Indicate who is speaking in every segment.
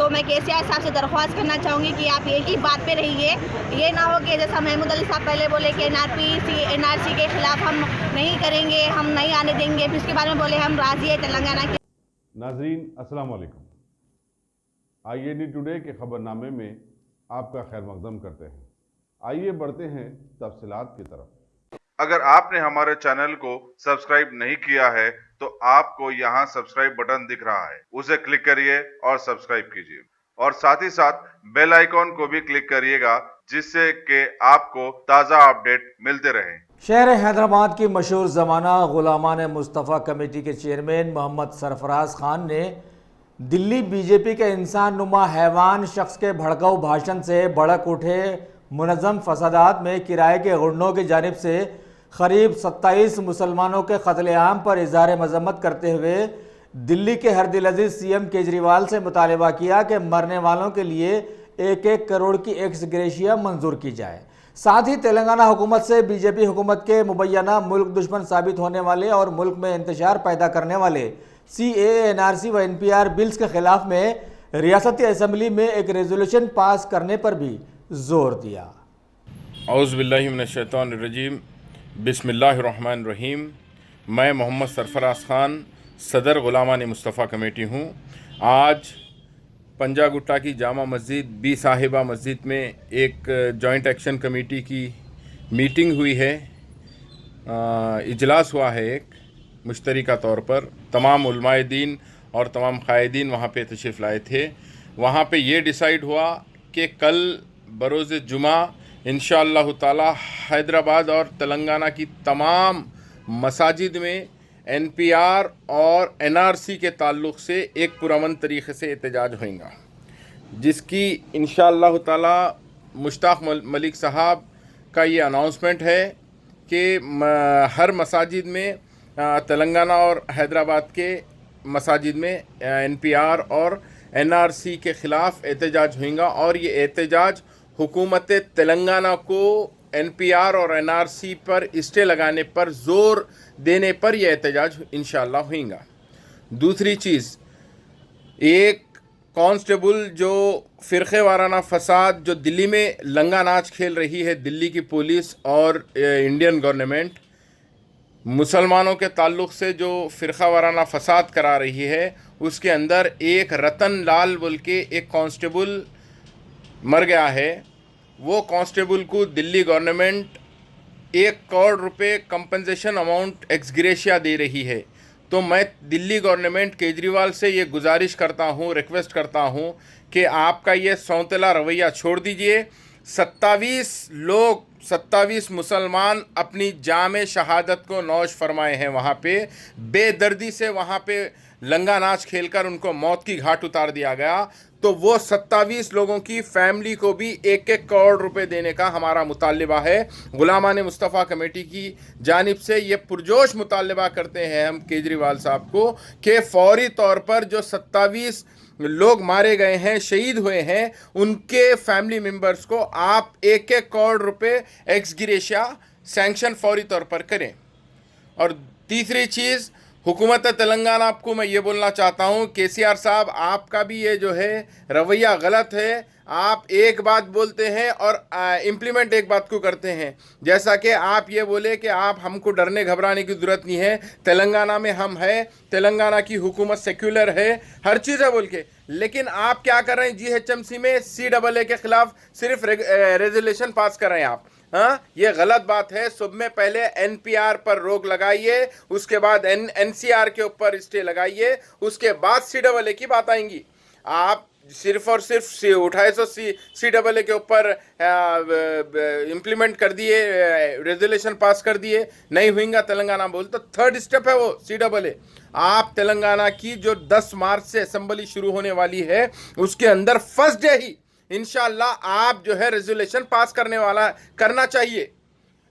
Speaker 1: तो मैं केसीआर साहब से दरख्वास्त करना चाहूँगी कि आप एक ही बात पे रहिए। ये ना हो कि जैसा महमूद अली साहब पहले बोले कि एनआरसी के खिलाफ हम नहीं करेंगे, हम नहीं आने देंगे, फिर उसके बाद में बोले हम राजी है तेलंगाना की।
Speaker 2: नाजरीन अस्सलाम वालेकुम। IAD टुडे के खबरनामे में आपका खैर मकदम करते हैं। आइए बढ़ते हैं तफसीलात की तरफ।
Speaker 3: अगर आपने हमारे चैनल को सब्सक्राइब नहीं किया है तो आपको यहाँ सब्सक्राइब बटन दिख रहा है, उसे क्लिक करिए और सब्सक्राइब कीजिए और साथ ही साथ बेल आइकॉन को भी क्लिक करिएगा जिससे कि आपको ताज़ा अपडेट मिलते रहें।
Speaker 4: शहर हैदराबाद की मशहूर ज़माना गुलामान मुस्तफ़ा कमेटी के चेयरमैन मोहम्मद सरफराज खान ने दिल्ली बीजेपी के इंसान नुमा हैवान शख्स के भड़काऊ भाषण से भड़क उठे मुनज़्ज़म फसादात में किराए के गुंडों की जानिब से करीब 27 मुसलमानों के कत्लेआम पर इज़हार मज़म्मत करते हुए दिल्ली के हरदिल अज़ीज़ CM केजरीवाल से मुतालबा किया कि मरने वालों के लिए 1-1 करोड़ की एक्स ग्रेशिया मंजूर की जाए। साथ ही तेलंगाना हुकूमत से बीजेपी हुकूमत के मुबैना मुल्क दुश्मन साबित होने वाले और मुल्क में इंतशार पैदा करने वाले CAA, NRC व NPR बिल्स के खिलाफ में रियासती असम्बली में एक रेजोल्यूशन पास करने पर भी जोर दिया।
Speaker 5: औज़ु बिल्लाहि मिनश्शैतानिर्रजीम, बिस्मिल्लाहिर्रहमानिर्रहीम। मैं मोहम्मद सरफराज ख़ान सदर गुलामान मुस्तफ़ा कमेटी हूँ। आज पंजागुट्टा की जामा मस्जिद बी साहिबा मस्जिद में एक जॉइंट एक्शन कमेटी की मीटिंग हुई है, इजलास हुआ है एक मुश्तरका तौर पर। तमाम उलमाए दीन और तमाम कायदीन वहाँ पे तशरीफ़ लाए थे। वहाँ पे ये डिसाइड हुआ कि कल बरोज़ जुमा इंशाअल्लाह ताला हैदराबाद और तेलंगाना की तमाम मसाजिद में NPR और NRC के ताल्लुक़ से एक पुरअमन तरीक़े से एहतजाज होगा, जिसकी इंशाअल्लाह ताला मुश्ताक मलिक साहब का ये अनाउंसमेंट है कि हर मसाजिद में तेलंगाना और हैदराबाद के मसाजिद में NPR और NRC के ख़िलाफ़ एहतजाज होगा और ये एहतजाज हुकूमत तेलंगाना को NPR और NRC पर स्टे लगाने पर ज़ोर देने पर यह एहतजाज इंशाअल्लाह होगा। दूसरी चीज़, एक कांस्टेबल जो फ़िरक़े वाराना फ़साद जो दिल्ली में लंगा नाच खेल रही है, दिल्ली की पुलिस और इंडियन गवर्नमेंट मुसलमानों के ताल्लुक़ से जो फ़िरक़ा वाराना फ़साद करा रही है, उसके अंदर एक रतन लाल बोल के एक कांस्टेबल मर गया है। वो कांस्टेबल को दिल्ली गवर्नमेंट 1 करोड़ रुपए कंपनसेशन अमाउंट एक्स ग्रेशिया दे रही है। तो मैं दिल्ली गवर्नमेंट केजरीवाल से ये गुजारिश करता हूँ, रिक्वेस्ट करता हूँ कि आपका ये सौतेला रवैया छोड़ दीजिए। 27 मुसलमान अपनी जामे शहादत को नौश फरमाए हैं वहाँ पे, बेदर्दी से वहाँ पे लंगा नाच खेलकर उनको मौत की घाट उतार दिया गया। तो वो 27 लोगों की फैमिली को भी 1-1 करोड़ रुपए देने का हमारा मुतालबा है। गुलामान मुस्तफ़ा कमेटी की जानिब से ये पुरजोश मुतालबा करते हैं हम केजरीवाल साहब को कि फ़ौरी तौर पर जो 27 लोग मारे गए हैं, शहीद हुए हैं, उनके फैमिली मेम्बर्स को आप 1-1 करोड़ रुपए एक्स ग्रेशिया सैंक्शन फ़ौरी तौर पर करें। और तीसरी चीज़, हुकूमत तेलंगाना आपको मैं ये बोलना चाहता हूँ, KCR साहब आपका भी ये जो है रवैया गलत है। आप एक बात बोलते हैं और इम्प्लीमेंट एक बात को करते हैं। जैसा कि आप ये बोले कि आप हमको डरने घबराने की ज़रूरत नहीं है, तेलंगाना में हम है, तेलंगाना की हुकूमत सेक्युलर है, हर चीज़ है बोल के, लेकिन आप क्या कर रहे हैं? GHMC में CAA के ख़िलाफ़ सिर्फ रेजोल्यूशन पास कर रहे हैं आप। हाँ, ये गलत बात है। सब में पहले NPR पर रोक लगाइए, उसके बाद NCR के ऊपर स्टे लगाइए, उसके बाद CAA की बात आएंगी। आप सिर्फ और सिर्फ 2800 CAA के ऊपर इम्प्लीमेंट कर दिए, रेजोल्यूशन पास कर दिए, नहीं होगा तेलंगाना बोल तो थर्ड स्टेप है वो CAA। आप तेलंगाना की जो 10 मार्च से असेंबली शुरू होने वाली है, उसके अंदर फर्स्ट डे ही इंशाअल्लाह आप जो है रेजोल्यूशन पास करना चाहिए।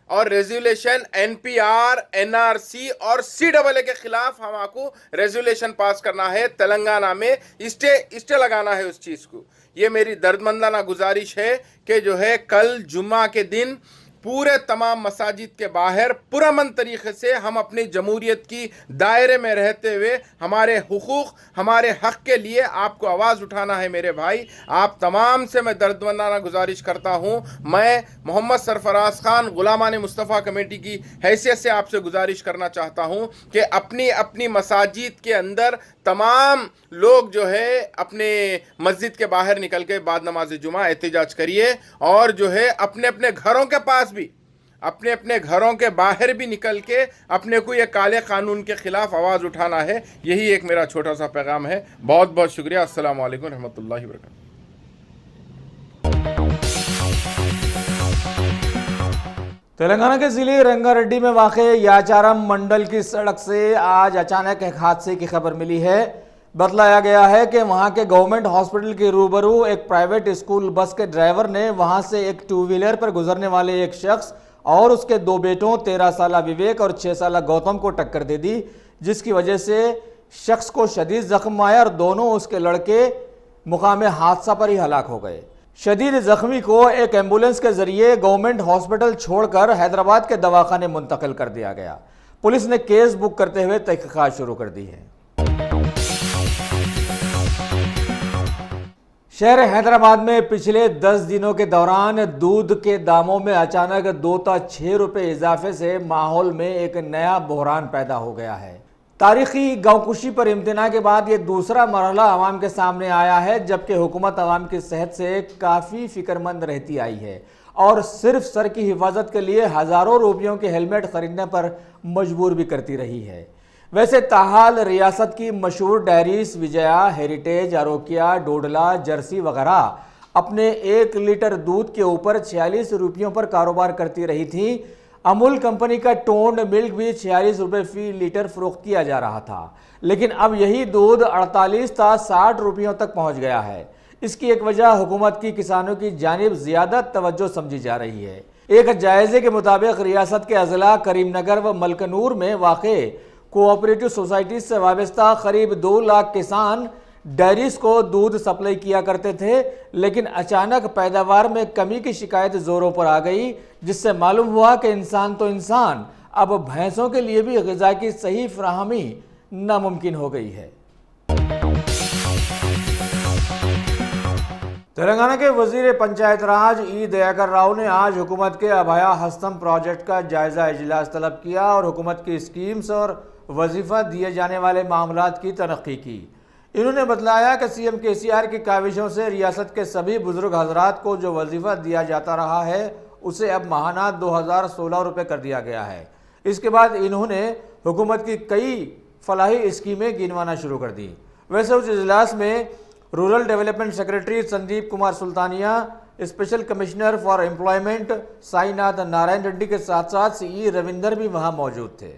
Speaker 5: और रेजोल्यूशन NPR, NRC और CAA के खिलाफ हमको रेजोल्यूशन पास करना है, तेलंगाना में स्टे लगाना है उस चीज़ को। ये मेरी दर्दमंदाना गुजारिश है कि जो है कल जुम्मा के दिन पूरे तमाम मसाजिद के बाहर पुरअमन तरीके से हम अपनी जमहूरियत की दायरे में रहते हुए हमारे हुकूक, हमारे हक़ के लिए आपको आवाज़ उठाना है। मेरे भाई, आप तमाम से मैं दर्दमंदाना गुजारिश करता हूँ। मैं मोहम्मद सरफराज खान गुलामान मुस्तफ़ा कमेटी की हैसियत से आपसे गुजारिश करना चाहता हूँ कि अपनी अपनी मसाजिद के अंदर तमाम लोग जो है अपने मस्जिद के बाहर निकल के बाद नमाज जुमा एहतिजाज करिए, और जो है अपने अपने घरों के पास भी, अपने अपने घरों के बाहर भी निकल के अपने को ये काले कानून के ख़िलाफ़ आवाज़ उठाना है। यही एक मेरा छोटा सा पैगाम है। बहुत बहुत शुक्रिया। अस्सलाम वालेकुम रहमतुल्लाहि व बरकातहू।
Speaker 4: तेलंगाना के ज़िले रंगारेड्डी में वाक़े याचारम मंडल की सड़क से आज अचानक एक हादसे की खबर मिली है। बतलाया गया है कि वहां के गवर्नमेंट हॉस्पिटल के रूबरू एक प्राइवेट स्कूल बस के ड्राइवर ने वहां से एक टू व्हीलर पर गुजरने वाले एक शख्स और उसके दो बेटों 13 साल विवेक और 6 साल गौतम को टक्कर दे दी, जिसकी वजह से शख्स को शदीद जख्म आया और दोनों उसके लड़के मुकामे हादसा पर ही हलाक हो गए। शदीद जख्मी को एक एम्बुलेंस के जरिए गवर्नमेंट हॉस्पिटल छोड़कर हैदराबाद के दवाखाने मुंतकिल कर दिया गया। पुलिस ने केस बुक करते हुए तहकीकात शुरू कर दी है। शहर हैदराबाद में पिछले 10 दिनों के दौरान दूध के दामों में अचानक 2 से 6 रुपए इजाफे से माहौल में एक नया बहरान पैदा हो गया है। तारीखी गौकुशी पर इम्तना के बाद ये दूसरा मरहला आवाम के सामने आया है, जबकि हुकूमत आवाम की सेहत से काफ़ी फिक्रमंद रहती आई है और सिर्फ सर की हिफाजत के लिए हज़ारों रुपयों के हेलमेट खरीदने पर मजबूर भी करती रही है। वैसे ताहाल रियासत की मशहूर dairies Vijaya, heritage, Arokia, Dodla, Jersey वगैरह अपने 1 लीटर दूध के ऊपर 46 रुपयों पर कारोबार करती रही थी। अमूल कंपनी का टोन्ड मिल्क भी 46 रुपये फी लीटर फरोख्त किया जा रहा था, लेकिन अब यही दूध 48 से 60 रुपयों तक पहुंच गया है। इसकी एक वजह हुकूमत की किसानों की जानिब ज़्यादा तवज्जो समझी जा रही है। एक जायजे के मुताबिक रियासत के अजला करीमनगर व मलकनूर में वाक़े कोऑपरेटिव सोसाइटी से वाबस्ता करीब 2 लाख किसान डेयरीज को दूध सप्लाई किया करते थे, लेकिन अचानक पैदावार में कमी की शिकायत जोरों पर आ गई, जिससे मालूम हुआ कि इंसान तो इंसान, अब भैंसों के लिए भी ग़िज़ा की सही फराहमी नामुमकिन हो गई है। तेलंगाना के वजीर पंचायत राज ई दयाकर राव ने आज हुकूमत के अभया हस्तम प्रोजेक्ट का जायजा इजलास तलब किया और हुकूमत की स्कीम्स और वजीफ़ा दिए जाने वाले मामलात की तनक़ी की। इन्होंने बतलाया कि सीएम केसीआर की काविशों से रियासत के सभी बुजुर्ग हजरात को जो वजीफ़ा दिया जाता रहा है उसे अब माहाना 2016 रुपये कर दिया गया है। इसके बाद इन्होंने हुकूमत की कई फलाही स्कीमें गिनवाना शुरू कर दी। वैसे उस इजलास में rural development secretary Sandeep Kumar Sultania, special commissioner for employment Sainath Narayan Reddy के साथ साथ सीई रविंदर भी वहां मौजूद थे।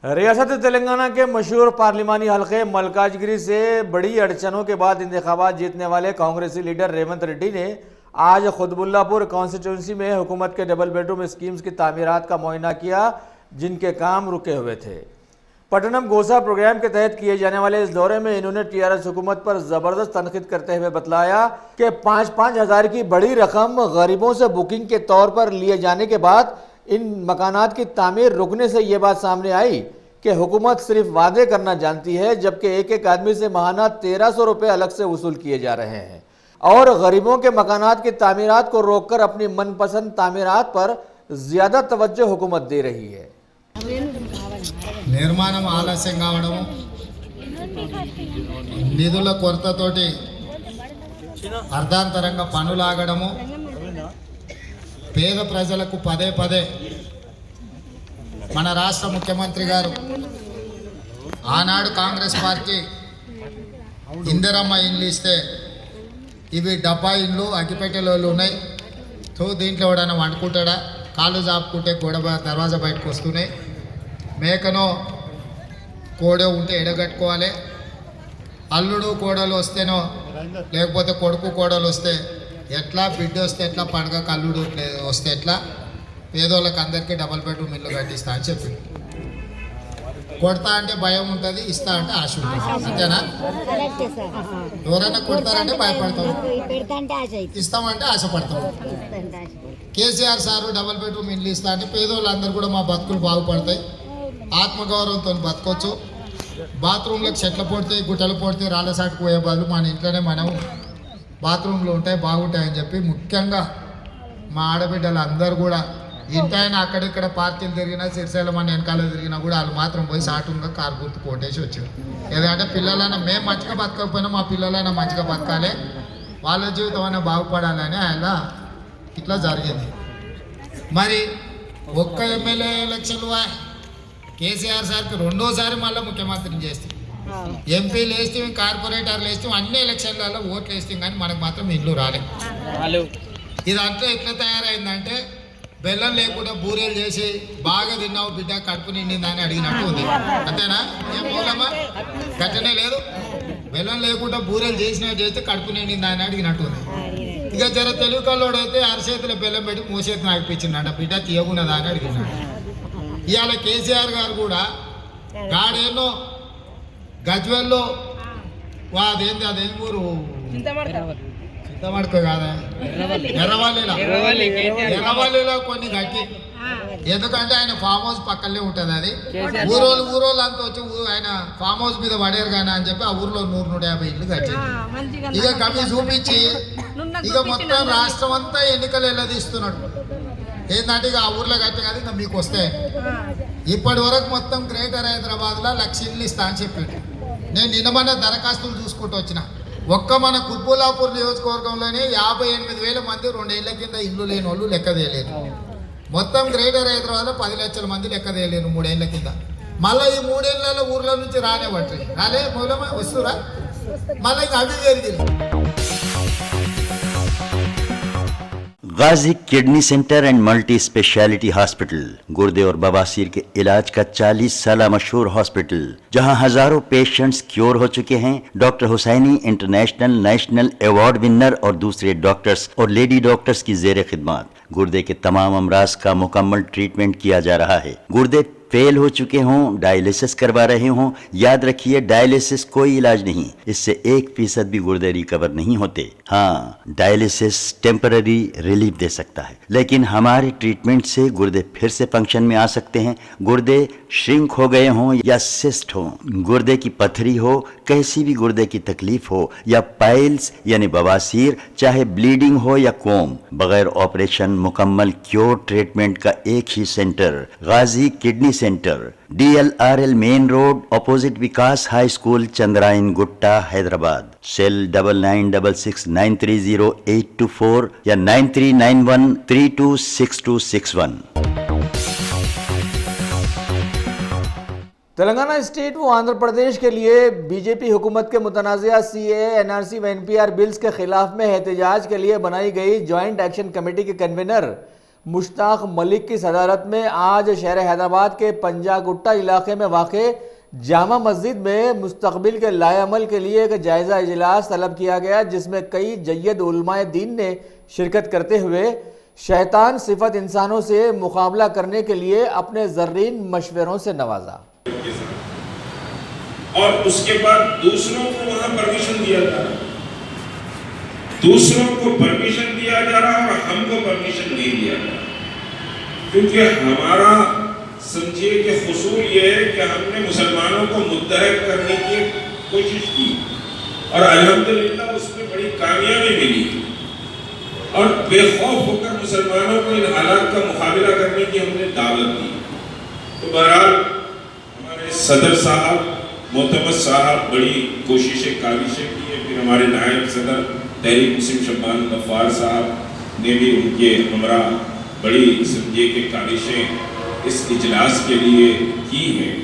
Speaker 4: रियासत तेलंगाना के मशहूर पार्लिमानी हल्के मलकाजगिरी से बड़ी अड़चनों के बाद इंतखाबात जीतने वाले कांग्रेसी लीडर रेवंत रेड्डी ने आज खुदबुल्लापुर कॉन्स्टिट्यूंसी में हुकूमत के डबल बेडरूम स्कीम्स की तामीरात का मुआयना किया, जिनके काम रुके हुए थे। पटनम गोसा प्रोग्राम के तहत किए जाने वाले इस दौरे में इन्होंने टीआरएस हुकूमत पर ज़बरदस्त तनकीद करते हुए बतलाया कि 5-5 हज़ार की बड़ी रकम गरीबों से बुकिंग के तौर पर लिए जाने के बाद इन मकानात की तामीर रुकने से ये बात सामने आई कि हुकूमत सिर्फ वादे करना जानती है, जबकि एक एक आदमी से माहाना 1300 रुपये अलग से वसूल किए जा रहे हैं और गरीबों के मकानात की तामीरात को रोककर अपनी मनपसंद तामीरात पर ज़्यादा तवज्जो हुकूमत दे रही है।
Speaker 6: నిర్మాణం ఆలస్యం కావడము, నిధుల కొరతతోటి అర్ధాంతరంగా పనులు ఆగడము, పేద ప్రజలకు పదే పదే మన రాష్ట్ర ముఖ్యమంత్రి గారు ఆనాడు కాంగ్రెస్ పార్టీ ఇందిరమ్మ ఇండ్లు ఇస్తే ఇవి డబ్బా ఇండ్లు అగ్గిపెట్టెలో ఉన్నాయి, దీంట్లో ఎవడన్నా వండుకుంటాడా, కాళ్ళు జాపుకుంటే గోడ దర్వాజా బయటకు వస్తున్నాయి, మేకనో కోడో ఉంటే ఎడగట్టుకోవాలి, అల్లుడు కోడలు వస్తేనో లేకపోతే కొడుకు కోడలు వస్తే ఎట్లా, బిడ్డ వస్తే ఎట్లా, పండుగకు అల్లుడు వస్తే ఎట్లా, పేదోళ్ళకి అందరికీ డబల్ బెడ్రూమ్ ఇల్లు కట్టిస్తా అని చెప్పింది. కొడతా అంటే భయం ఉంటుంది, ఇస్తా అంటే ఆశ ఉంటుంది. అంతేనా? ఎవరైనా కొడతారంటే భయపడతాం, ఇస్తామంటే ఆశపడతాం. కేసీఆర్ సారు డబుల్ బెడ్రూమ్ ఇండ్లు ఇస్తా అంటే పేదోళ్ళందరూ కూడా మా బతుకులు బాగుపడతాయి, ఆత్మగౌరవంతో బతకొచ్చు. బాత్రూంలకు చెట్లు పొడితే గుట్టలు పొడితే రాళ్ళసాటుకు పోయే బదులు మన ఇంట్లోనే మనం బాత్రూంలు ఉంటాయి, బాగుంటాయని చెప్పి ముఖ్యంగా మా ఆడబిడ్డలు అందరూ కూడా ఇంటైనా అక్కడిక్కడ పార్టీలు తిరిగినా సిరిసేల మన వెనకాల తిరిగినా కూడా వాళ్ళు మాత్రం పోయి సాటుగా కారు గుర్తు కొట్టేసి వచ్చారు. ఏదంటే పిల్లలైనా మేము మంచిగా బతకకపోయినా మా పిల్లలైనా మంచిగా బతకాలి, వాళ్ళ జీవితం అయినా బాగుపడాలని ఆయన ఇట్లా జరిగింది. మరి ఒక్క ఎమ్మెల్యే ఎలక్షన్లు కేసీఆర్ సార్కి రెండోసారి మళ్ళీ ముఖ్యమంత్రిని చేస్తాం, ఎంపీలు వేస్తాం, కార్పొరేటర్లు వేస్తాం, అన్ని ఎలక్షన్లలో ఓట్లు వేస్తాం, కానీ మనకు మాత్రం ఇల్లు రాలేదు. ఇది అట్లా ఎట్లా తయారైందంటే బెల్లం లేకుండా బూరెలు చేసి బాగా తిన్నావు బిడ్డ కడుపు నిండిందా అని అడిగినట్టు ఉంది. అంతేనా? ఏం మూలమా గట్టనే లేదు. బెల్లం లేకుండా బూరెలు చేస్తే కడుపు నిండిందా అని అడిగినట్టు ఉంది. ఇక జర తెలుగు కల్లోడైతే అరచేతిలో బెల్లం పెట్టి మూసేతిని ఆగిపించిందంట, బిడ్డ తీయకున్నదా అని అడిగినాడు. ఇవాళ కేసీఆర్ గారు కూడా గాడేనో గజ్వెల్లో అదేంది అదేం ఊరు చింతమడక కాదా ఎర్రవల్లిలో కొన్ని గట్టి, ఎందుకంటే ఆయన ఫామ్ హౌస్ పక్కనే ఉంటుంది. అది ఊరోళ్ళు అంతా వచ్చి ఆయన ఫామ్ హౌస్ మీద పడేరు కానీ అని చెప్పి ఆ ఊర్లో 100-150 ఇల్లు కట్టింది. ఇక కవి చూపించి ఇక మొత్తం రాష్ట్రం అంతా ఎన్నికలు వెళ్ళదీస్తున్నాడు. ఏంటంటే ఇక ఆ ఊర్లో కట్టే కదా ఇంకా మీకు వస్తే ఇప్పటి వరకు మొత్తం గ్రేటర్ హైదరాబాద్లో 1,00,000 ఇల్లు ఇస్తా అని చెప్పాడు. నేను నిన్నమన్న దరఖాస్తులు చూసుకుంటూ వచ్చిన ఒక్క మన కుత్బుల్లాపూర్ నియోజకవర్గంలోనే 58,000 మంది 2 ఏళ్ల కింద ఇల్లు లేని వాళ్ళు లెక్క తేలేరు. మొత్తం గ్రేటర్ హైదరాబాద్లో 10 లక్షల మంది లెక్క తేలేరు 3 ఏళ్ల కింద. మళ్ళీ ఈ 3 ఏళ్లలో ఊర్ల నుంచి రాలే మూలమా వస్తురా మళ్ళీ ఇంకా అవి పెరిగింది.
Speaker 7: Ghazi kidney centre and multi speciality hospital गुर्दे और बवासीर के इलाज का 40 साल मशहूर हॉस्पिटल, जहां हजारों पेशेंट्स क्योर हो चुके हैं। Doctor Hussaini international national award winner और दूसरे डॉक्टर्स और लेडी डॉक्टर्स की जेर खिदमत गुर्दे के तमाम अमराज का मुकम्मल ट्रीटमेंट किया जा रहा है। गुर्दे फेल हो चुके हों, डायलिसिस करवा रहे हों, याद रखिए डायलिसिस कोई इलाज नहीं, इससे 1% भी गुर्दे रिकवर नहीं होते। हाँ, डायलिसिस टेम्पररी रिलीफ दे सकता है, लेकिन हमारे ट्रीटमेंट से गुर्दे फिर से फंक्शन में आ सकते हैं। गुर्दे श्रिंक हो गए हों या सिस्ट हो, गुर्दे की पथरी हो, कैसी भी गुर्दे की तकलीफ हो या पाइल्स यानी बवासीर, चाहे ब्लीडिंग हो या कोम, बगैर ऑपरेशन मुकम्मल क्योर ट्रीटमेंट का एक ही centre Ghazi kidney centre, DLRL main road opposite Vikas high school, Chandrayangutta, Hyderabad. Cell 9966930824 या 9391326261।
Speaker 4: तेलंगाना स्टेट व आंध्र प्रदेश के लिए बीजेपी हुकूमत के मुतनाज़िया CAA, NRC व NPR बिल्स के खिलाफ में एहतजाज के लिए बनाई गई जॉइंट एक्शन कमेटी के कन्वीनर मुश्ताक मलिक की सदारत में आज शहर हैदराबाद के पंजागुट्टा इलाके में वाक़े जामा मस्जिद में मुस्तकबिल के लाएअमल के लिए एक जायज़ा इजलास तलब किया गया, जिसमें कई जय्यद उलमाए दीन ने शिरकत करते हुए शैतान सिफत इंसानों से मुकाबला करने के लिए अपने ज़र्रीन मशवरों से नवाजा।
Speaker 8: और उसके बाद दूसरों को वहां परमिशन दिया जा रहा, दूसरों को परमिशन दिया जा रहा और हमको परमिशन नहीं दिया जा रहा, क्योंकि हमारा समझिए कि हुसूल ये है कि हमने मुसलमानों को मुत्तहद करने की कोशिश की और अल्हम्दुलिल्लाह उसमें बड़ी कामयाबी मिली और बेखौफ होकर मुसलमानों को इन हालात का मुकाबला करने की हमने दावत दी। तो बहरहाल हमारे सदर साहब मोहतमद साहब बड़ी कोशिशें काविशें की है, फिर हमारे नायब सदर तहरीक मुस्लिम शब्बान गफ्फार साहब ने भी उनके हमरा बड़ी समझिए कि काविशें इस इजलास के लिए की हैं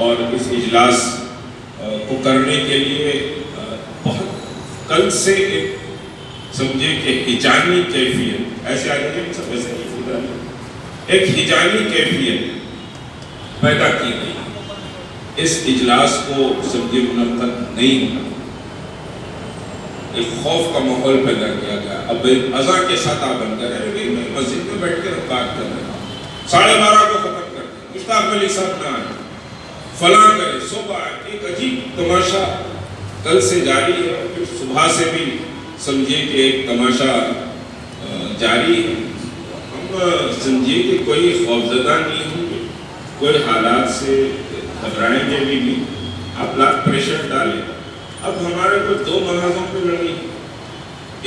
Speaker 8: और इस इजलास को करने के लिए बहुत कल से एक समझे कि हिजानी कैफियत ऐसे आ जाइए सब ऐसे एक हिजानी कैफियत पैदा की गई, इस इजलास को समझे मुनक्कद नहीं होना, एक खौफ का माहौल पैदा किया गया। अब अज़ा के साथ आप बनकर मैं मस्जिद में बैठ कर बात कर रहा हूँ, 12:30 को खत्म कर दें, मुश्ताक मलिक साहब ना आए, फला करे सुबह एक अजीब तमाशा कल से जारी है, फिर सुबह से भी समझिए कि एक तमाशा जारी है। हम समझिए कि कोई खौफजदा नहीं होंगे, कोई हालात से घबराएंगे भी नहीं। आप लाख प्रेशर डालें। अब हमारे को दो महाजों पर लड़ी,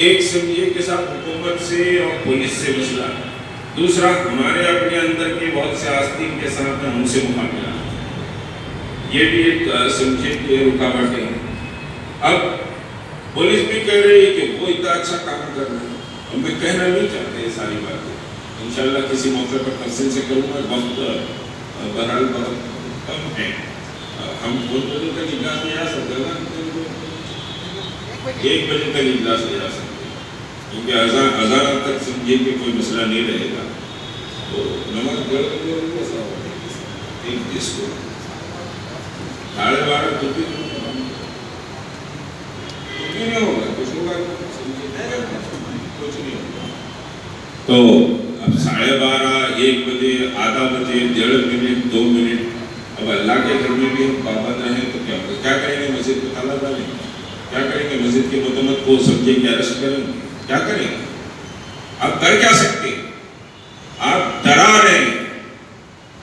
Speaker 8: एक समझिए के साथ हुकूमत से और पुलिस से मसला, दूसरा हमारे अपने अंदर के बहुत से आस्तीन के साथ हमसे मुकाबला। ये भी एक समझिए कि रुकावटें हैं। अब पुलिस भी कह रही है कि वो इतना अच्छा काम कर रहे हैं, और मैं कहना नहीं चाहते ये सारी बातें, इंशाल्लाह किसी मौके पर तफसील से करूँगा। वक्त बहरहाल बहुत कम है, हम 2 बजे तक इजलास ले जा सकते हैं, 1 बजे तक इजलास ले जा सकते हैं, क्योंकि अज़ान तक समझिए कि कोई मसला नहीं रहेगा। तो नमाज पढ़ कैसा होगा, एक जिसको 12:30 कुछ नहीं होगा, कुछ होगा कुछ नहीं होगा। तो अब 12:30, 1 बजे, आधा बजे, 1.5 मिनट, 2 मिनट, अब अल्लाह के घर में भी हम पाबंद रहें तो क्या करेंगे? मस्जिद को ताला डालेंगे? क्या करेंगे? मस्जिद के मुतम्मद को समझे कि अरेस्ट करेंगे? क्या करेंगे? आप कर क्या सकते हैं? आप डरा रहे हैं,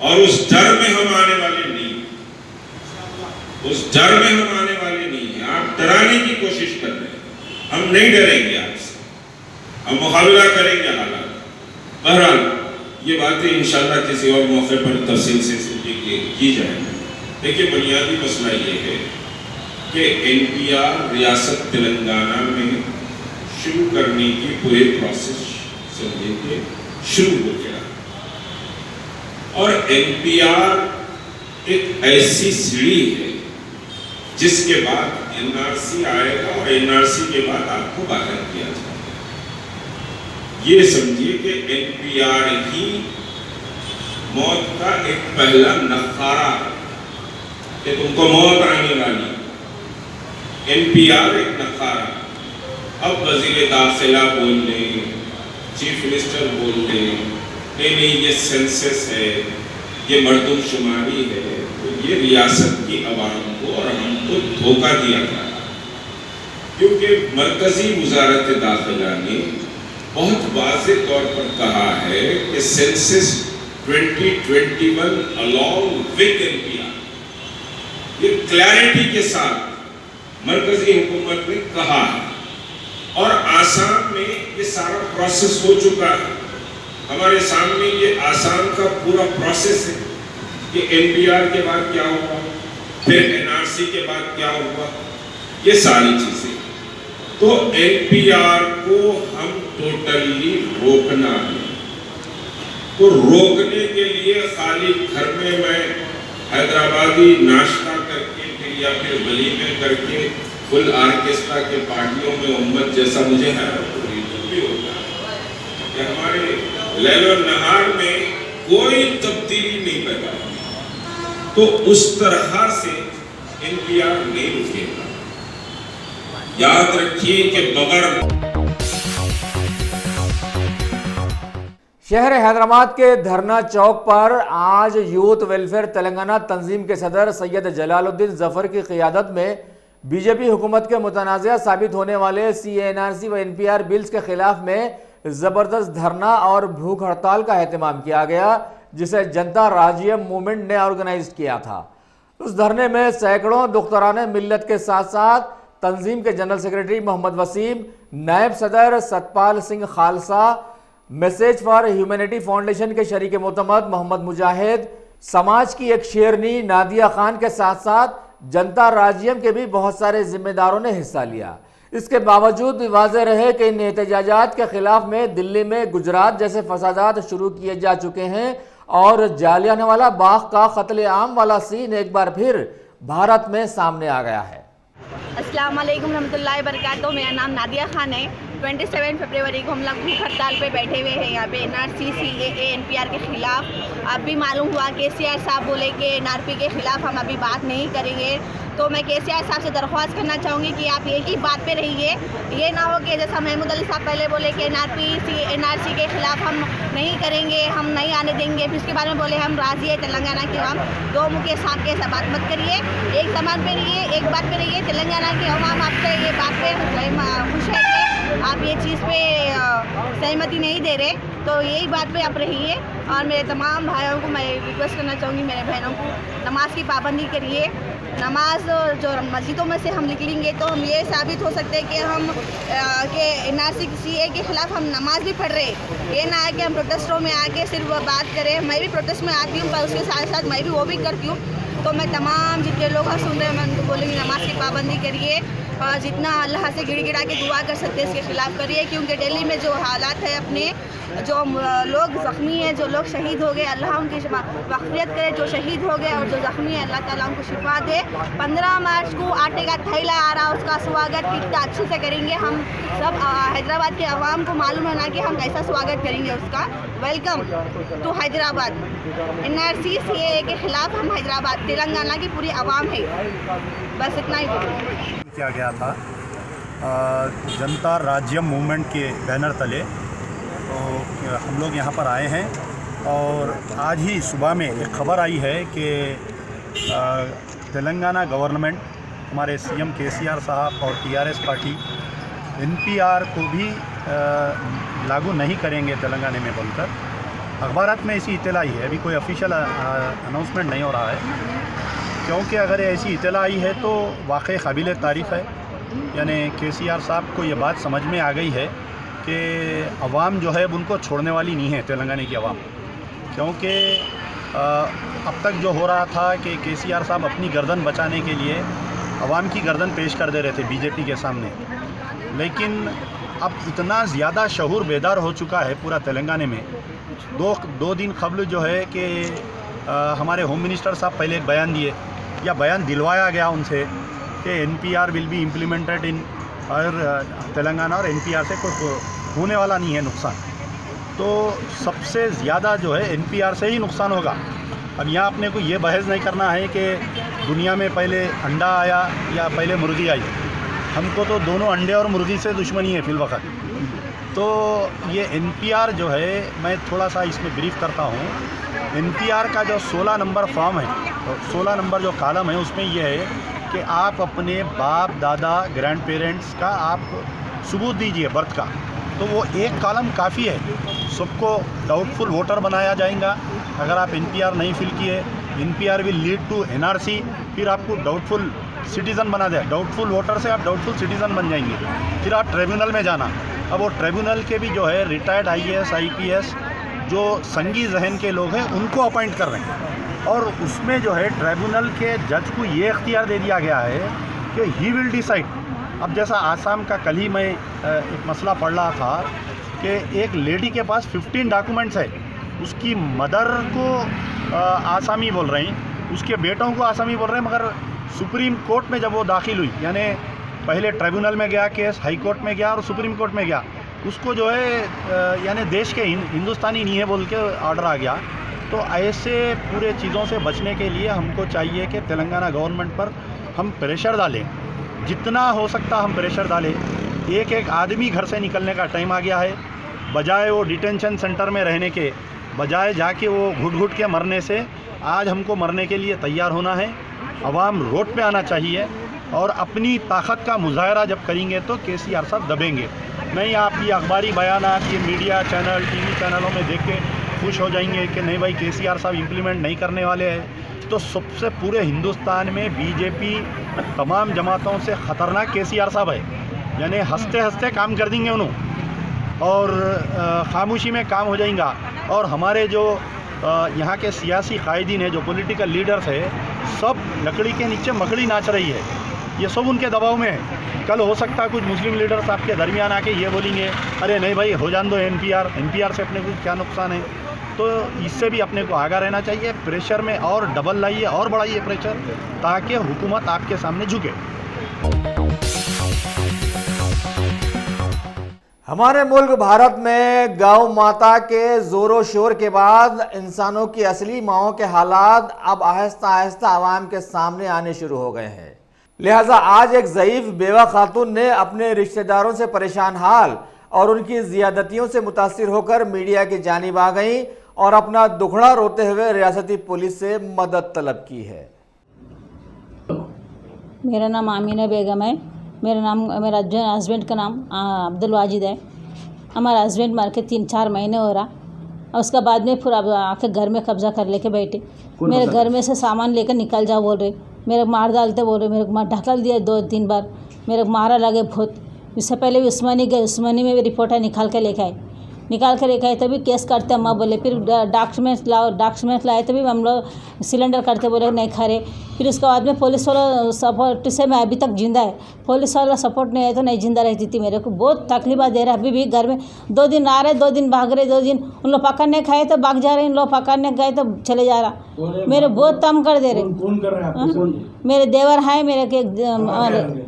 Speaker 8: और उस डर में हम आने वाले नहीं, उस डर में हम आने वाले नहीं हैं। आप डराने की कोशिश कर रहे हैं, हम नहीं डरेंगे आपसे, हम मुकाबला करेंगे हालात। बहरहाल ये बातें इंशाल्लाह किसी और मौके पर तफसील से की जाएगी। देखिए, बुनियादी मसला ये है कि NPR रियासत तेलंगाना में शुरू करने की पूरे प्रोसेस समझिए कि शुरू हो गया, और NPR एक ऐसी सीढ़ी है जिसके बाद NRC आएगा, और NRC के बाद आपको बाहर किया जाएगा। ये समझिए कि NPR ही मौत का एक पहला नखारा है कि तुमको मौत आने वाली। NPR एक नखारा। अब वजीर दाखिला बोल लें, चीफ मिनिस्टर बोल लें, नहीं ये सेंसस है, ये मर्दमशुमारी है, तो ये रियासत की आवाम को और हमको धोखा दिया जा रहा है। क्योंकि मरकजी वजारत दाखिला ने बहुत वाज़ेह तौर पर कहा है कि सेंसस 2021 अलॉन्ग विद NPR, ये क्लैरिटी के साथ मरकजी हुकूमत ने कहा है, और आसाम में ये सारा प्रोसेस हो चुका है। हमारे सामने ये आसाम का पूरा प्रोसेस है कि NPR के बाद क्या हुआ, फिर NRC के बाद क्या हुआ, ये सारी चीजें। तो NPR को हम टोटली रोकना है। तो रोकने के लिए खाली घर में मैं हैदराबादी नाश्ता करके फिर या फिर वलीमे करके फुल आर्केस्ट्रा के पार्टियों में उम्मत जैसा मुझे है भी होता है कि हमारे लैलो नहार में कोई तब्दीली नहीं पैदा होती। तो उस तरह से NPR नहीं रुकेगा। याद रखिए कि बगैर
Speaker 4: शहर हैदराबाद के धरना चौक पर आज यूथ वेलफेयर तेलंगाना तंजीम के सदर सैयद जलालुद्दीन जफर की क़ियादत में बीजेपी हुकूमत के मुतनाज़ा साबित होने वाले CA/NRC व NPR बिल्स के खिलाफ में ज़बरदस्त धरना और भूख हड़ताल का एहतमाम किया गया, जिसे जनता राज्यम मूवमेंट ने ऑर्गेनाइज किया था। उस धरने में सैकड़ों दुख्तरान मिल्लत के साथ साथ तंजीम के जनरल सेक्रेटरी मोहम्मद वसीम, नायब सदर Satpal Singh Khalsa, message for humanity foundation के शरीक मोतमद मोहम्मद मुजाहिद, समाज की एक शेरनी नादिया खान के साथ साथ जनता राज्यम के भी बहुत सारे जिम्मेदारों ने हिस्सा लिया। इसके बावजूद भी वाज़ेह रहे कि इन एहतजाजात के खिलाफ में दिल्ली में गुजरात जैसे फसादात शुरू किए जा चुके हैं और जालियानवाला बाग का कत्ले-आम वाला सीन एक बार फिर भारत में सामने आ गया है।
Speaker 1: अस्सलाम वालेकुम रहमतुल्लाहि व बरकातहू। मेरा नाम नादिया खान है। 27 फरवरी को हम लोग भूख हड़ताल पे बैठे हुए हैं यहाँ पे NRC CAA NPR के खिलाफ। अभी मालूम हुआ कि CR साहब बोले कि NRP के खिलाफ हम अभी बात नहीं करेंगे। तो मैं केसीआर साहब से दरख्वास्त करना चाहूँगी कि आप एक ही बात पे रहिए। ये ना हो कि जैसा महमूद अली साहब पहले बोले कि एनआरसी के खिलाफ हम नहीं करेंगे, हम नहीं आने देंगे, फिर उसके बारे में बोले हम राजी है तेलंगाना की आवाम। दो मुख्य साहब के बात मत करिए, एक जबान पे रहिए, एक बात पे रहिए। तेलंगाना की आवाम आपसे ये बात पे खुश है कि आप ये चीज़ पे सहमति नहीं दे रहे, तो यही बात पे आप रहिए। और मेरे तमाम भाइयों को मैं रिक्वेस्ट करना चाहूँगी, मेरे बहनों को, नमाज की पाबंदी करिए। नमाज जो मस्जिदों में से हम निकलेंगे तो हम ये साबित हो सकते हैं कि हम के एनआरसी सीए के ख़िलाफ़ हम नमाज भी पढ़ रहे। ये ना है कि हम प्रोटेस्टों में आके सिर्फ बात करें। मैं भी प्रोटेस्ट में आती हूँ, पर उसके साथ साथ मैं भी वो भी करती हूँ। तो मैं तमाम जितने लोग सुन रहे हैं मैं उनको बोलूँगी नमाज की पाबंदी करिए और जितना अल्लाह से गिड़गिड़ा के दुआ कर सकते हैं इसके ख़िलाफ़ करिए। क्योंकि दिल्ली में जो हालात है, अपने जो लोग ज़ख्मी हैं, जो लोग शहीद हो गए, अल्लाह उनकी मग़फ़िरत करे। जो शहीद हो गए और जो ज़ख्मी है, अल्लाह ताला उनको शिफा दे। 15 मार्च को आटे का थैला आ रहा, उसका स्वागत कितना अच्छे से करेंगे। हम सब हैदराबाद के अवाम को मालूम है ना कि हम कैसा स्वागत करेंगे उसका। Welcome to Hyderabad. NRC CA के ख़िलाफ़ हम हैदराबाद तेलंगाना की पूरी आवाम है। बस इतना ही
Speaker 9: किया गया था जनता राज्यम मूवमेंट के बैनर तले। तो हम लोग यहाँ पर आए हैं और आज ही सुबह में एक खबर आई है कि तेलंगाना गवर्नमेंट, हमारे सीएम केसीआर साहब और टीआरएस पार्टी एनपीआर को भी लागू नहीं करेंगे तेलंगाना में बोलकर अखबारात में ऐसी इत्तला आई है। अभी कोई ऑफिशियल अनाउंसमेंट नहीं हो रहा है, क्योंकि अगर ऐसी इत्तला आई है तो वाकई काबिल तारीफ़ है। यानी केसीआर साहब को ये बात समझ में आ गई है कि अवाम जो है उनको छोड़ने वाली नहीं है, तेलंगाना की अवाम। क्योंकि अब तक जो हो रहा था कि केसीआर साहब अपनी गर्दन बचाने के लिए अवाम की गर्दन पेश कर दे रहे थे बीजेपी के सामने, लेकिन अब इतना ज़्यादा शऊर बेदार हो चुका है पूरा तेलंगाना में। दो दिन कबल जो है कि हमारे होम मिनिस्टर साहब पहले एक बयान दिए, या बयान दिलवाया गया उनसे कि NPR will be implemented in और तेलंगाना, और एनपीआर से कोई होने वाला नहीं है नुकसान। तो सबसे ज़्यादा जो है एनपीआर से ही नुकसान होगा। अब यहाँ अपने को ये बहस नहीं करना है कि दुनिया में पहले अंडा आया या पहले मुर्गी आई। हमको तो दोनों अंडे और मुर्गी से दुश्मनी है फिलवक़्त। तो ये एनपीआर जो है, मैं थोड़ा सा इसमें ब्रीफ करता हूँ। एनपीआर का जो 16 नंबर फॉर्म है, तो 16 नंबर जो कॉलम है उसमें यह है कि आप अपने बाप दादा ग्रैंड पेरेंट्स का आप सबूत दीजिए बर्थ का। तो वो एक कॉलम काफ़ी है। सबको डाउटफुल वोटर बनाया जाएगा अगर आप एनपीआर नहीं फिल किए। NPR will lead to NRC, फिर आपको डाउटफुल सिटीज़न बना दिया। डाउटफुल वोटर से आप डाउटफुल सिटीज़न बन जाएंगे, फिर आप ट्रिब्यूनल में जाना। अब वो ट्रिब्यूनल के भी जो है रिटायर्ड आईएएस आईपीएस जो संगी जहन के लोग हैं उनको अपॉइंट कर रहे हैं, और उसमें जो है ट्रिब्यूनल के जज को ये इख्तियार दे दिया गया है कि ही विल डिसाइड। अब जैसा आसाम का कल ही मैं एक मसला पढ़ रहा था कि एक लेडी के पास 15 डॉक्यूमेंट्स है, उसकी मदर को आसामी बोल रही, उसके बेटों को आसामी बोल रहे हैं, मगर सुप्रीम कोर्ट में जब वो दाखिल हुई, यानी पहले ट्रिब्यूनल में गया केस, हाई कोर्ट में गया और सुप्रीम कोर्ट में गया, उसको जो है यानी देश के हिंदुस्तानी नहीं है बोल के ऑर्डर आ गया। तो ऐसे पूरे चीज़ों से बचने के लिए हमको चाहिए कि तेलंगाना गवर्नमेंट पर हम प्रेशर डालें, जितना हो सकता हम प्रेशर डालें। एक एक आदमी घर से निकलने का टाइम आ गया है, बजाय वो डिटेंशन सेंटर में रहने के, बजाय जाके वो घुट घुट के मरने से आज हमको मरने के लिए तैयार होना है। अवाम रोड पे आना चाहिए और अपनी ताकत का मुजाहरा जब करेंगे तो केसीआर साहब दबेंगे नहीं। आप ये अखबारी बयानात, ये मीडिया चैनल, टीवी चैनलों में देख के खुश हो जाएंगे कि नहीं भाई केसीआर साहब इम्प्लीमेंट नहीं करने वाले हैं। तो सबसे पूरे हिंदुस्तान में बीजेपी तमाम जमातों से ख़तरनाक केसीआर साहब है, यानी हंसते हंसते काम कर देंगे उन्होंने और खामोशी में काम हो जाएगा। और हमारे जो यहाँ के सियासी कायदीन है, जो पॉलिटिकल लीडर्स है, सब लकड़ी के नीचे मकड़ी नाच रही है, ये सब उनके दबाव में है। कल हो सकता है कुछ मुस्लिम लीडर्स आपके दरमियान आके ये बोलेंगे अरे नहीं भाई हो जान दो एनपीआर से अपने को क्या नुकसान है। तो इससे भी अपने को आगा रहना चाहिए, प्रेशर में और डबल लाइए और बढ़ाइए प्रेशर, ताकि हुकूमत आपके सामने झुके।
Speaker 4: हमारे मुल्क भारत में गौ माता के जोरों शोर के बाद इंसानों की असली माओं के हालात अब आहिस्ता आहिस्ता आवाम के सामने आने शुरू हो गए हैं। लिहाजा आज एक ज़ईफ़ बेवा खातून ने अपने रिश्तेदारों से परेशान हाल और उनकी ज़ियादतियों से मुतासिर होकर मीडिया की जानिब आ गईं और अपना दुखड़ा रोते हुए रियासती पुलिस से मदद तलब की है।
Speaker 10: मेरा नाम आमीना बेगम है। मेरा हस्बैंड का नाम अब्दुल वाजिद है। हमारा हस्बैंड मार के 3-4 महीने हो रहा और उसका बाद में फिर अब आके घर में कब्जा कर लेके बैठे। मेरे घर में से सामान लेकर निकल जाओ बोल रहे, मेरे मार डालते बोल रहे, मेरे को ढकल दिया 2-3 बार, मेरे को मारा लगे बहुत। इससे पहले भी उस्मानी गए, उस्मानी में भी रिपोर्टर निकाल के लेके आए तभी केस करते हम बोले। फिर डॉक्यूमेंट्स लाए तभी हम लोग सिलेंडर करते बोले नहीं खा रहे। फिर उसके बाद में पुलिस वाला सपोर्ट से मैं अभी तक जिंदा है। पुलिस वाला सपोर्ट नहीं है तो नहीं जिंदा रहती थी। मेरे को बहुत तकलीफ दे रहा है। अभी भी घर में 2 दिन आ रहे, 2 दिन भाग रहे, 2 दिन उन लोग पकड़ने खाए तो भाग जा रहे, इन लोग पकड़ने गए तो चले जा रहा। मेरे बहुत तंग कर दे रहे।
Speaker 11: कौन कर रहे हैं?
Speaker 10: मेरे देवर है, मेरे के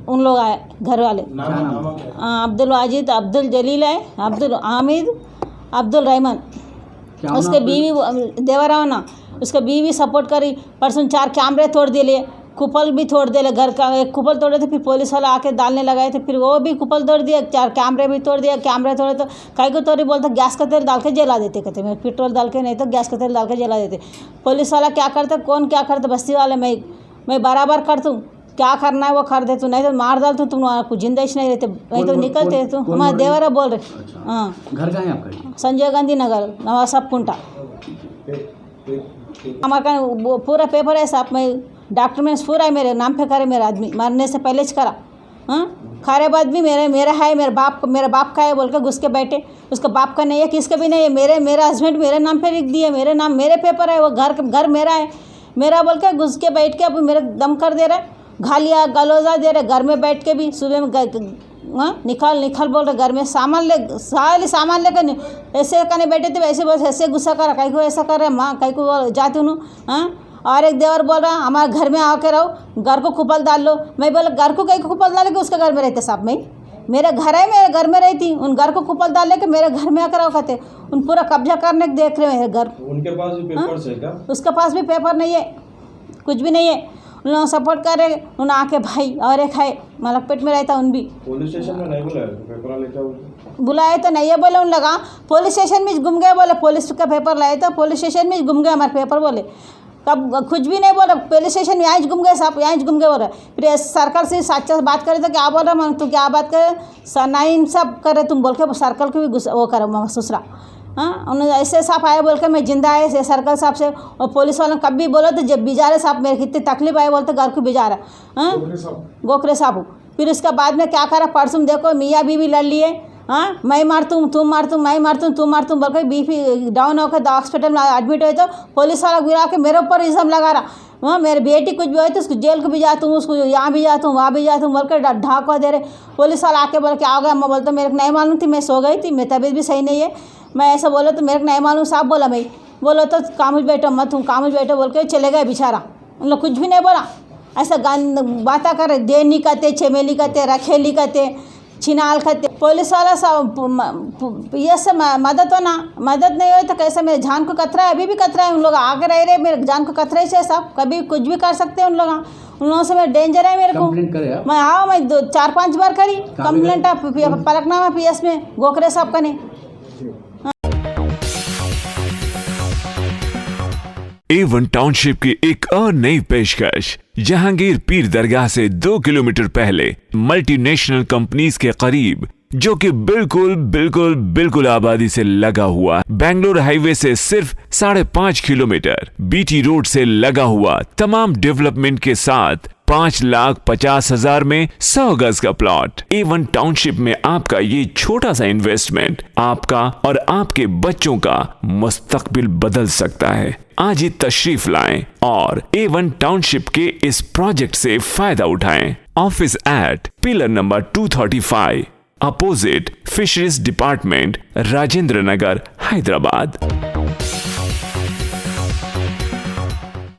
Speaker 10: उन लोग आए घर वाले। अब्दुल वाजिद, अब्दुल जलील है, अब्दुल हामिद, अब्दुल रहमान। उसके बीवी देवरा ना, उसका बीवी सपोर्ट करी। परसों 4 कैमरे तोड़ दिए, कुपल भी तोड़ दिए, घर का एक कुपल तोड़े थे। फिर पुलिस वाला आके डालने लगाए थे, फिर वो भी कुपल तोड़ दिया। 4 कैमरे भी तोड़ दिया। कैमरे तोड़े तो कई को तोड़ी बोलते गैस का तेल डाल के जला देते, कहते मैं पेट्रोल डाल के नहीं तो गैस का तेल डाल के जला देते। पुलिस वाला क्या करता, कौन क्या करता, बस्ती वाले मैं बराबर कर दूँ, क्या करना है वो कर दे तू, नहीं तो मार डाल तू, तुम कुछ जिंदगी नहीं रहते, नहीं तो निकलते तू। हमारे देवरा बोल रहे। हाँ,
Speaker 11: घर कहाँ है आपका?
Speaker 10: संजय गांधी नगर, नवासाब कुंटा। हमारा पूरा पेपर है साहब, मैं डॉक्यूमेंट्स पूरा है मेरे नाम पे करे। मेरा आदमी मरने से पहले करा। हाँ, खारे बाद भी मेरा है, मेरा बाप का है बोल के घुस के बैठे। उसका बाप का नहीं है, किसका भी नहीं है। मेरा हस्बैंड मेरे नाम पे लिख दिए, मेरे नाम मेरे पेपर है, वो घर मेरा है, मेरा बोल के घुस के बैठ के अब मेरे दम कर दे रहे, गालियाँ गलौजा दे रहे। घर में बैठ के भी सुबह में निकाल बोल रहे। घर में सामान लेकर ऐसे करने बैठे थे, वैसे बस ऐसे गुस्सा कर रहा, कहीं को ऐसा कर रहा है, माँ कहीं को जाती हूँ। हाँ, और एक देवर बोल रहा हमारे घर में आके रहो, घर को कुपल डाल लो। मैं बोला घर को कहीं को कुपल डाले कि उसके घर में रहते साहब। मैं मेरा घर है, मेरे घर में रहती, उन घर को कुपल डाले के मेरे घर में आकर रहो कहते। उन पूरा कब्जा करने देख रहे हैं घर।
Speaker 11: उनके पास भी पेपर है क्या?
Speaker 10: उसके पास भी पेपर नहीं है, कुछ भी नहीं है। उन लोग सपोर्ट कर रहे। उन आके भाई और एक है मलकपेट में रहता, उन भी
Speaker 11: पुलिस स्टेशन में नहीं बुलाया, पेपर लेके आओ
Speaker 10: बुलाए तो नहीं है बोले। उन लगा पुलिस स्टेशन में घूम गए बोले, पुलिस का पेपर लाए तो पुलिस स्टेशन में घूम गए हमारे पेपर बोले। कब कुछ भी नहीं बोला, पुलिस स्टेशन में यहाँ घूम गए साहब, यहाँ घूम गए बोल रहे। फिर सर्कल से सच्चा बात करे तो क्या बोल रहा, तू क्या बात करे, नाइन सब करे तुम बोल के सर्कल को भी वो करो ससुरा। हाँ, उन्होंने ऐसे साहब आए बोल के मैं जिंदा है ऐसे सर्कल साहब से। और पुलिस वालों कभी बोलो तो जब बिजारे साहब मेरे कितनी तकलीफ आए बोलते घर को बिजारा। हाँ, गोखरे साहब। फिर उसके बाद में क्या करा, परसों देखो मियाँ बीवी लड़ लिए। हाँ, मैं मारतूँ तुम मारतूँ, मैं मारतूँ तुम मारतूँ बोल के बीपी डाउन होकर हॉस्पिटल में एडमिट हुए तो पुलिस वाला गिरा के मेरे ऊपर इल्ज़ाम लगा रहा। हाँ, मेरी बेटी कुछ भी हो तो उसको जेल को भी जाता हूँ, उसको यहाँ भी जाता हूँ, वहाँ भी जाता हूँ बोल कर ढाका दे रहे। पुलिस वाला आके बोल क्या हो गया, मैं बोलता मेरे को नहीं मालूम थी, मैं सो गई थी, मेरी तबीयत भी सही नहीं है। मैं ऐसा बोला तो मेरे को नहीं मालूम साहब बोला। मैं बोलो तो कामुज बैठो मत हूँ, कामुज बैठो बोल के चले गए बेचारा। उन लोग कुछ भी नहीं बोला, ऐसा बातें कर देनी कहते, चमेली कहते, रखेली कहते, छिनाल कहते। पुलिस वाला सब ये सब मदद हो ना, मदद नहीं हो तो कैसे मेरे जान को खतरा है, अभी भी खतरा है। उन लोग आगे रह रहे, मेरे जान को खतरा ही से साहब, कभी कुछ भी कर सकते हैं उन लोगों से। मेरे डेंजर है मेरे को। मैं हाँ, मैं 4-5 बार करी कंप्लेंट पलकनामा PS में गोखरे साहब का नहीं।
Speaker 12: A1 टाउनशिप की एक और नई पेशकश जहांगीर पीर दरगाह से 2 किलोमीटर पहले मल्टीनेशनल कंपनीज के करीब, जो कि बिल्कुल आबादी से लगा हुआ, बेंगलोर हाईवे से सिर्फ 5.5 किलोमीटर, BT रोड से लगा हुआ, तमाम डेवलपमेंट के साथ 5,50,000 में 100 गज का प्लॉट। A1 टाउनशिप में आपका ये छोटा सा इन्वेस्टमेंट आपका और आपके बच्चों का मुस्तकबिल बदल सकता है। आज ही तशरीफ लाएं और A1 टाउनशिप के इस प्रोजेक्ट से फायदा उठाएं। Office at pillar number 235 opposite fisheries department, Rajendra Nagar, Hyderabad.